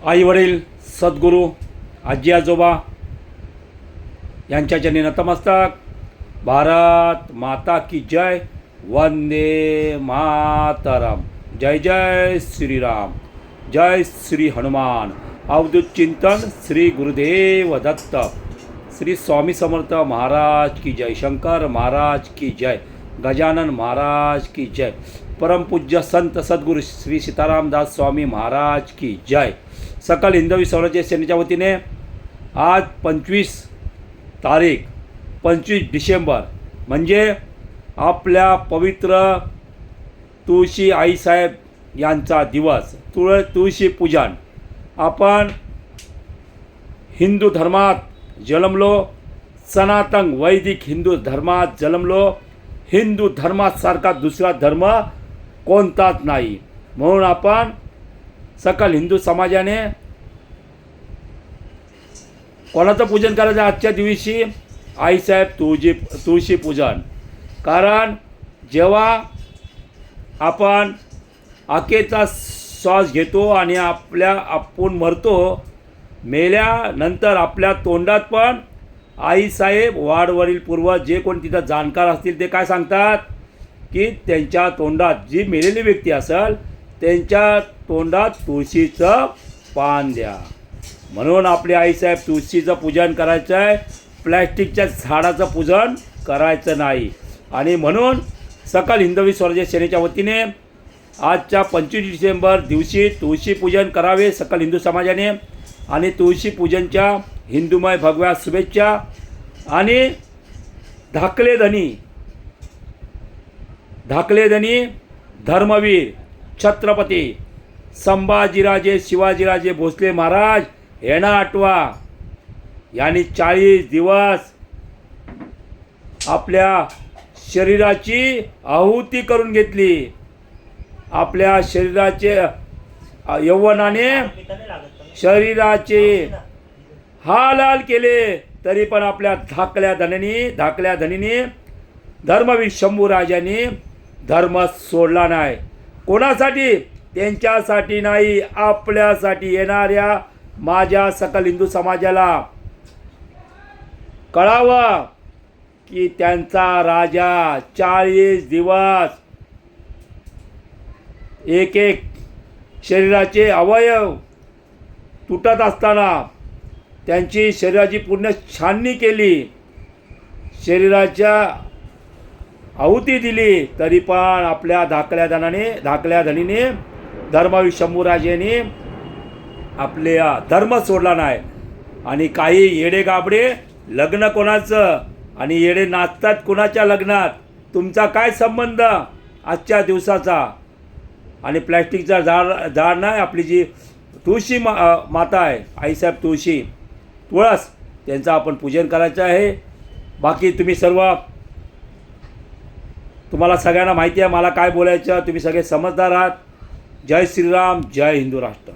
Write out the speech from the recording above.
आई वडील, सद्गुरू, आजी आजोबा यांच्या चरणी नतमस्तक. भारत माता की जय. वंदे मातरम. जय जय श्रीराम. जय श्री हनुमान. अवधूत चिंतन श्री गुरुदेव दत्त. श्री स्वामी समर्थ महाराज की जय. शंकर महाराज की जय. गजानन महाराज की जय. परमपूज्य संत सद्गुरू श्री सीतारामदास स्वामी महाराज की जय. सकल हिंदवी स्वराज्य सेनेच्या वतीने आज 25 डिसेंबर म्हणजे आपल्या पवित्र तुळशी आईसाहेब यांचा दिवस. तुळशी पूजन. आपण हिंदू धर्मात जन्मलो, सनातन वैदिक हिंदू धर्मात जन्मलो. हिंदू धर्मासारखा दुसरा धर्म कोणताच नाही. म्हणून आपण सकल हिंदू समाजाने कोणाचं पूजन करायचं आजच्या दिवशी? आईसाहेब तुळशी पूजन. कारण जेव्हा आपण आखेचा श्वास घेतो आणि आपण मरतो, मेल्यानंतर आपल्या तोंडात पण आईसाहेब वाडवडील पूर्वज जे कोण तिथं जाणकार असतील ते काय सांगतात की त्यांच्या तोंडात जी मेलेली व्यक्ती असेल त्यांच्या तोंडात तुळशीचं पान द्या. म्हणून आपले आईसाहेब तुळशीचं पूजन करायचं आहे. प्लॅस्टिकच्या झाडाचं पूजन करायचं नाही. आणि म्हणून सकल हिंदवी स्वराज्य सेनेच्या वतीने आजच्या 25 डिसेंबर दिवशी तुळशी पूजन करावे सकल हिंदू समाजाने. आणि तुळशी पूजनच्या हिंदूमय भगव्या शुभेच्छा. आणि धाकलेधनी धर्मवीर छत्रपती संभाजीराजे शिवाजीराजे भोसले महाराज यांना आठवा. यांनी 40 दिवस आपल्या शरीराची आहुती करून घेतली. आपल्या शरीराचे यौवनाने शरीराचे हाल केले, तरी पण आपल्या धाकल्या धनीने धर्मवीर शंभूराजांनी धर्म सोडला नाही. कोणासाठी? त्यांच्यासाठी नाही, आपल्यासाठी. येणाऱ्या माझ्या सकल हिंदू समाजाला कळावं की त्यांचा राजा 40 दिवस एक शरीराचे अवयव तुटत असताना त्यांची शरीराची पूर्ण छाननी केली, शरीराच्या आहुती दिली, तरी पण आपल्या धाकल्या धनीने धर्मवीर शंभूराजेने आपल्या धर्म सोडला नाही. आणि काही येडे गाबडे लग्न कोणाचं आणि येडे नाचतात कोणाच्या लग्नात? तुमचा काय संबंध आजच्या दिवसाचा? आणि प्लॅस्टिकचा झाड नाही, आपली जी तुळशी माता आहे आईसाहेब तुळस त्यांचं आपण पूजन करायचं आहे. बाकी तुम्हाला सगळ्यांना माहिती आहे मला काय बोलायचं. तुम्ही सगळे समजदार आहात. जय श्रीराम. जय हिंदू राष्ट्र.